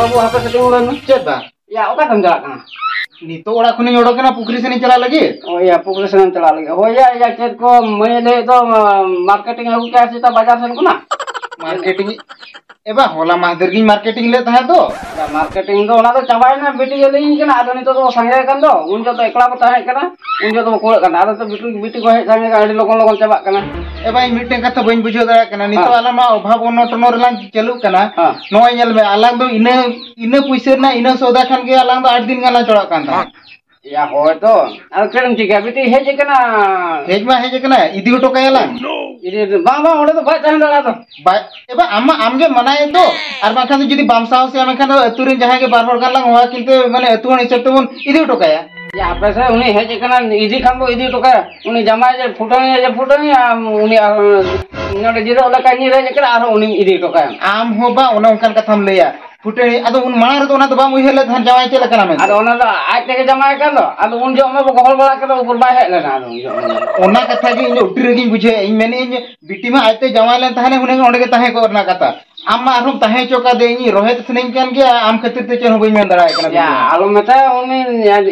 बाबू हाथ से टिंग चेत बा या ओका तम चला कना नितो ओड़ा खुनी ओडो कना पुखरी से चला लगे ओ या पुकुर से चला लगे हो या चेत को मैं ले तो मार्केटिंग आगु क्या सीता बाजार से को ना मार्केटिंग एबा होला माहदेर की मार्केटिंग ले तहा तो या मार्केटिंग तो ओना तो चाबाय ना बेटी ले इन कना आदो नितो तो संगे कन दो उन जो तो एकला को ताहे कना उन जो तो कोड़ कना आदो तो बेटी को हे संगे गाड़ी लोगन लोगन चाबा कना एबा मिटे कथा बइन बुझो दरा कना नितो आला मा अभाव अनटन रलां चलु कना नोय नेल मे आलां दो इने पुइसे ना इने सौदा खान के आलां दो 8 दिन गाना चड़ा कान था या हो तो आ केम चिका बेटी हेज कना हेज कना इदी हटो कायला इदी बा ओडे तो बाय ताहे दला तो बाय एबा आमगे मनाए तो आर बाखान जदी बामसाव से आमखान अतुरे जहां के बार गान लांग होआ किंतु माने अतु हिसाब तबन इदी हटो काया या आपे से उनी हेज कना इदी खान बो इदी हटो काया उनी जमाय जे फुटनी उनी नोडे जिरो ओला कानी रे जे करा आरो उनी इदी हटो काया आम हो बा ओना उनकान कथाम लेया फुटे अदो उन मार तो ओना तो बाम उहेले धान जमाय चले कना में अदो ओना तो आज तक जमाय कर दो अदो उन जो में गहल बड़ा कर ऊपर बाय हे लेना अदो ओना कथा के इन उठी रेगी बुझे इन मेने इन बिटी में आते जमाय ले ताने उने ओंडे के ताहे को ना कथा आम मा आरो ताहे चोका दे इन रोहित सनेन कान के आम खातिर ते चन होबई में दराय कना या आलो मता उनी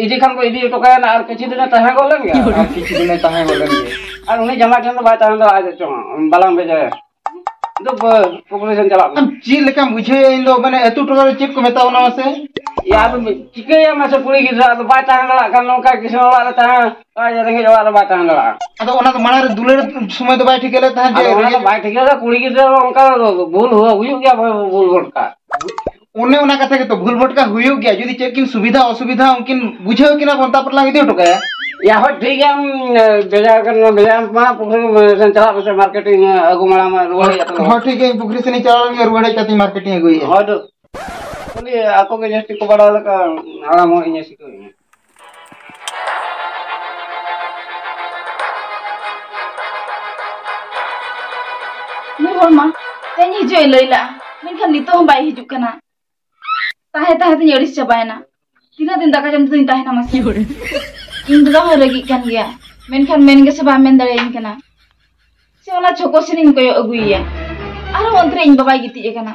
इदी खान को इदी तो काया ना आर किछि दिन ताहे गोलन गया किछि दिन ताहे गोलन गे आर उनी जमाय ठन बाय ताहे दो आज चो बालाम बेजे दो पॉपुलेशन चला हम जी लेका बुझे इन दो माने अतु टोला चिप को मेता ओना से या तो चिके या मासे पुरी गिरा तो बाय ताहे दला कान नोका किछन वाला ताहे आज रेंगे वाला बाय ताहे दला अदो ओना तो माने दुलेर समय तो बाय ठिकेले ताहे जे ओना बाय ठिकेला कुड़ी गिरा उनका भूल हुई गया भूल भटका ओने ओना कथा के तो भूल भटका हुई गया जदी चेकिन सुविधा असुविधा उनकिन बुझे कि ना बनता पर लाग इदी टोका या हो ठीक है हम बेजा मा पुखरी से चला बसे मार्केटिंग अगुमड़ा में रोड या तो हां ठीक है पुखरी से नहीं चला के रोड जाती मार्केटिंग गई है हां तो बोलिए आपको के जस्टी को बड़ा वाला का आराम हो इने सिको नहीं बोल मां तेन हिजो लैला मेनखान नितो हम बाय हिजु कना ताहे ताहे ते अड़िस चबायना तीना दिन दाका जम दिन ताहे ना मसी होरे इन दगा हो लगी कान गया मेनखान मेन गे से बा मेन दड़े इन कना से ओला छोको सिनिन को अगुइया आरो अंतरे इन बाबाई गिति कना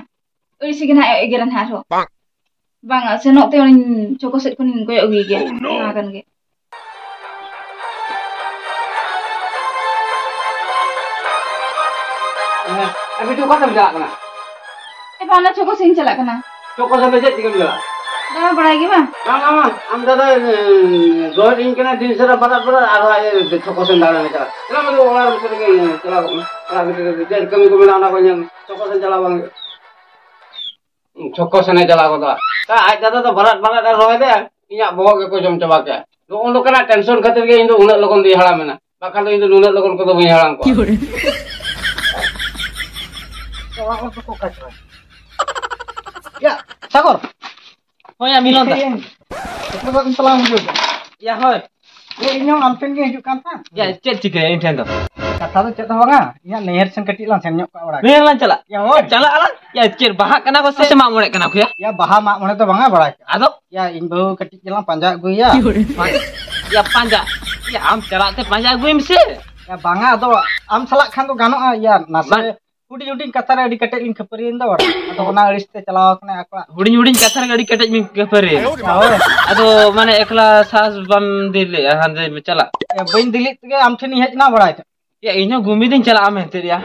अड़िस के ना एगेरन हारो बांगा से नोते उन छोको सेट को निन को अगुइ गया ना कान गे अभी तो कतम जा कना ए बाना छोको सिन चला कना चोको से बेजे तिकम जा दादा बड़ाई गे बा मामा हम दादा रोड इन कना दिन से बड़ा आरो आए चोको से डालने चला चला मतलब ओला से के चला चला बेटे कमी को मिलाना को चोको से चला बंग चोको से नहीं चला को ता आज दादा तो बड़ा रोए दे इया बोग को जम चबा के तो उन लोग ना टेंशन खातिर के इन दो उन लोगन दी हड़ा मेना बाखा तो इन दो उन लोगन को तो बई हड़ा को या सागर होया मिलन दा तो बात तला मुझे या होय ये इनो आमटेन के हिजु कान था या चेत चिके इन ठेन दो कथा तो चेत होगा या नहर सन कटी लां सेन का बड़ा मेन लां चला या हो चला आला या चेर बाहा कना को से मा मोड़े कना खुया या बाहा मा मोने तो बांगा बड़ा आदो या इन बहु कटी चला पंजा गुया या पांजा या आम चला ते पांजा गुइम से या बांगा दो आम सलाक खान तो गानो या नासे हुडी हुडी कथा रे अडी कटे लिन खपरी इन दो अदो ओना अड़िस ते चलाव कने आकला हुडी हुडी कथा रे गाड़ी कटे मिन कफरे आदो माने एकला सास बम दिले हांदे में चला या बइन दिलित के आम ठनी हेज ना बड़ाय या इनो घुमी दिन चला आम हेते या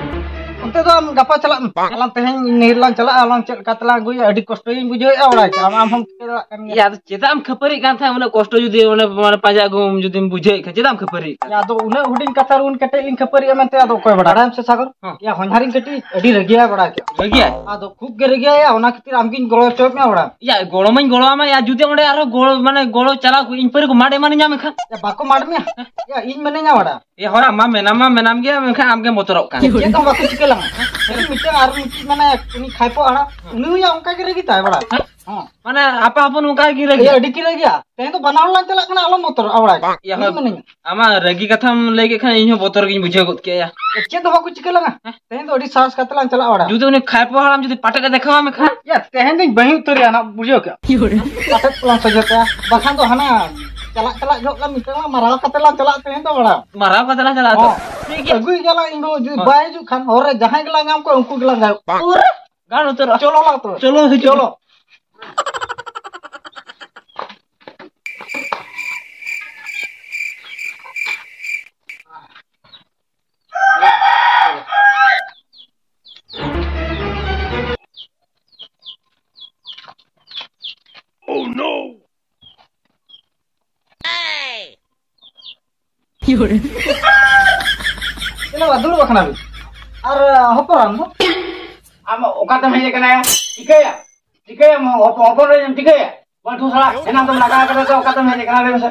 उनते तो हम गपा चला आलम तेहन नहर लां चला आलम चल कतला गुया अडी कष्ट इन बुझे बड़ाय आम हम चला कन या चेदाम खपरी कान था उन कष्ट जुदी उन माने पाजा गुम जुदी बुझे चेदाम खपरी या दो उन हुडिन कथा रुन कटे लिन खपरी एमते आदो कोय बड़ा आराम से सागर या होनहारिन कटी अडी रगिया बड़ा के रगिया आदो खूब गे रगिया या ओना खातिर आमकिन गलो चोप में बड़ा या गोळो मन गोळो मा या जुदी ओंडे आरो गोळ माने गोळो चला को इन पर को माडे माने जामे खा या बाको माड में या इन मने nya बड़ा या होरा मा मेनाम गे में खा आमगे मोतरक का ये तो बाको चिकेला मिटे आर मिटी माने उनी खाइपो आड़ा उनी या उनका के रगी ताय बड़ा हां माने आपा अपन उनका की रगी ये अडी की रगिया तेन तो बनाव लां चला कना आलो मोतर आवड़ा या आमा रगी कथम लेके खान इनो बोतर गिन बुझे गत के या चे तो बाको चिकेला तेन तो अडी साहस कतला चला आवड़ा जुदी उनी खाइपो हराम जुदी पाटे देखावा में खा या तेन दिन बही उतरिया ना बुझियो क्या पाटे पलां सजता बखान तो हना चला जो ला मिटला मारा कतला चला तेन तो बड़ा मारा कतला चला तो ठीक है गुई गला इंदो जो बाय जो खान और जहां गला नाम को उनको गला गाय और गान उतर चलो ला तो चलो Kenapa dulu bakal nabi? Hoporan tuh? Am okata meje kana tika ya mau hopor yang tika ya bantu salah enam tuh naga kata tuh okata meje kana le masa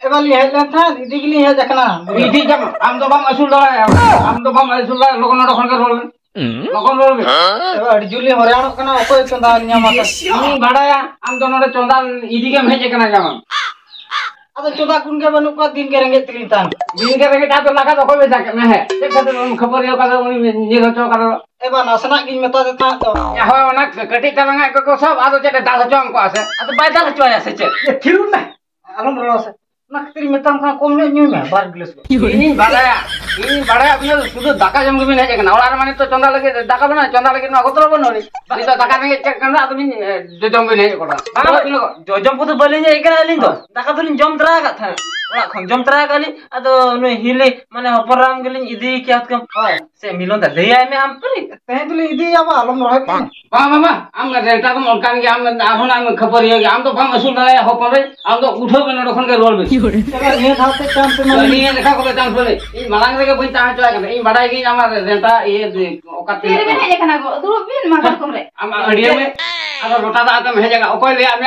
Evali hai lantan, idi gili hai jakna. idi jam am to bam asul dara lokon dokon ke rol lokon rol Eva di Juli Mariano kana okoy chonda nyamata. ini bada ya am to nore chonda idi ke meje kana jam Ada coba kun ke banu ka din ke rengget tilitan. दिन के रंगे तो लगा तो कोई जाके मैं है देख तो खबर ये का नि रचो का Eva nasana gin meta deta to. या हो ना कटी तलंगा को सब आदो चेते दाल चोंग को आसे आ तो बाय दाल चोया से चे ये थिरु ना Alam rasa. Nak tiri metam ka kom nyu me bar gelas. ini bada अपने सुदु दाका जम के भी नहीं जगना ओला माने तो चंदा लगे दाका बना चंदा लगे ना गोतरो बनोरी बाकी तो दाका नहीं चेक करना आदमी जम भी नहीं कोड़ा जम को तो बले जे एकरा लिन तो दाका तो लिन जम तरा का था ओला खम जम तरा काली अदो नु हिले माने हपराम गलिन इदी क्या कम से मिलों दा दया में हम परी Teh tuli idi apa alam roh kan. मामा हम रेंटा को मौका के हम आफन हम खबर ये हम तो हम असूल रहे हो पर हम तो उठो बना रखन के रोल में Eva ni thaute chance me. ini देखा को चांस बोले इन मांग रे के बई ता चला के इन बड़ा की हम रेंटा ये ओकाते तेरे में है kana go dulu bin makan komre हम अडिया में अगर लोटा दा आते भेजे का कोई ले हम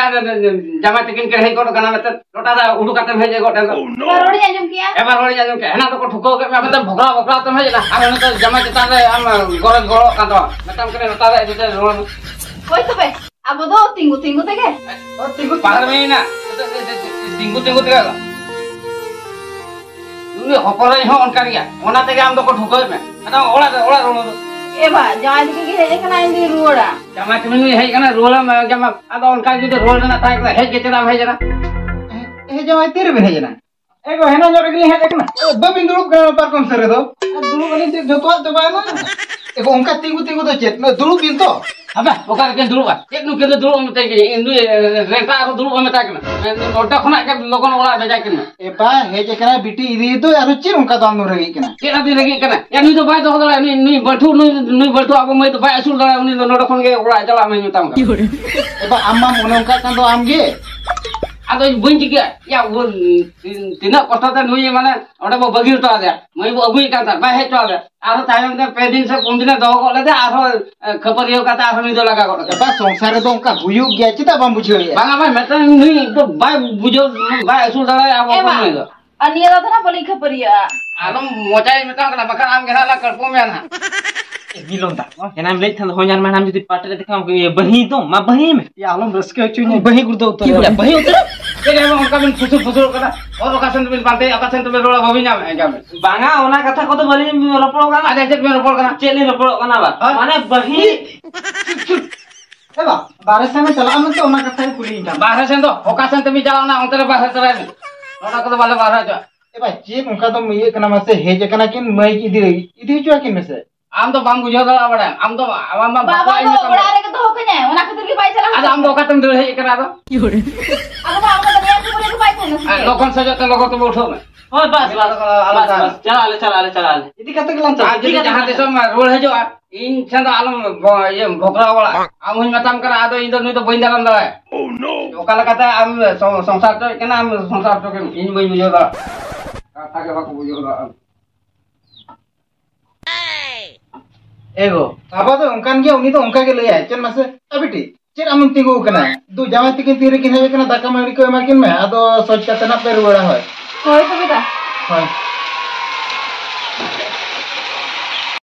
जमा तकिन के है को kana में लोटा दा उडू काते भेजे को baru dia anjum kia एबार रोड़ी जाजो के हना तो को ठुको के मैं मतलब भोकरा तो भेजे ना हम तो जमा चता रे हम गोर गोर का तो मतम करे लोटा दा इते रोल koi to be abo do tinggu tege Oh tigut पार में ना टिंगु तेगा दुनी हपरे हो अनका गया ओना तेगे हम तो को ठुको में ना ओला role eba jangan dikiki heje kana indi ruoda जमा तुम है kana रोल में जमा आदा उनका जो रोल ना था है के चला भेजे ना eh jawai tiri be hejana. Ego hena jor gili heja kana. Babin dulu ke parkom sere do. Dulu kali jotoa coba na. Ego onka tingu do chet. Dulu pinto. अब ओकर के दुलुबा एक नु के दुलु में तेगे नु रेंटा को दुलु में ताकना ओटा खना के लोगन ओला भेजा केना Epa heja kana biti idi itu aru cir onka dam no regi kana. केना दिन लगी केना या नु तो बाय तो होला नु बठू अब मैं तो बाय असूल दला उनी नोड खन के ओला चला में नु ताम Epa amma mone onka kan do amge. आदो बंज के या वो तिना कष्टता नुई माने ओडा बो बगीर तो आदे मैं वो अगुई का था बाय हे तो आदे आरो तायम दे पे दिन से कोन दिन दो को ले आरो खबर यो का ता आरो नी दो लगा को Epa songsare do onka buyuk gya cita bam bujho ya. बांगा भाई मैं तो नुई तो बाय बुझो बाय असूल दला अब eba कोन दो ania da na boli khaparia आदम मोचाई में तो बकर आम घेरा ला करपो में ना मिलों दा एना में थन हो जान में हम जदी पाटरे दिखाम के बही तो मा बही में Ya alam raske chunya bahi gurdo utar. की बही उतर के रे उनका बिन फुसुर करा और ओकासन बिन पाते ओकासन तो रोला भविना में जाम बांगा ओना कथा को तो बली रपड़ो का आदे जेट में रोल करा चेली रपड़ो कना बा माने बही Eba baresa में चला मन तो ओना कथा कुली इंटा. बाहर से तो ओकासन तो भी जाओ ना अंतर बाहर चला रोला को तो वाले बाहर जो Eba cip onka to miye kana mase heja kana kin mai ki idi chu akin mase. आम तो बांग बुझो दला बड़ा आम तो आम baba do orare ke do kene ona khatir ki bai chala आदे आम तो ओकासन दे हे करा दो abo ba amna dania ki bole ki bai ko लोगन से जो लोगन तो उठो में हो बस चला ले Idi kata gelan cha. आज जहां देश में रोल है जो इन चंद आलम ये भोकरा वाला आम हुन मतम करा आदो इन तो नुई तो बइन दालम दला ओ नो ओकाला कथा आम संसार तो केना आम संसार तो के इन बइन बुझो दा कथा के बाको बुझो दा Ego apa to onkan ge uni to onka ge laya chen mase abiti chen amun tingu kana du jama tikin tiri kin he kana daka mari ko emakin me ado soch kata na per wala hoy koi to beta hoy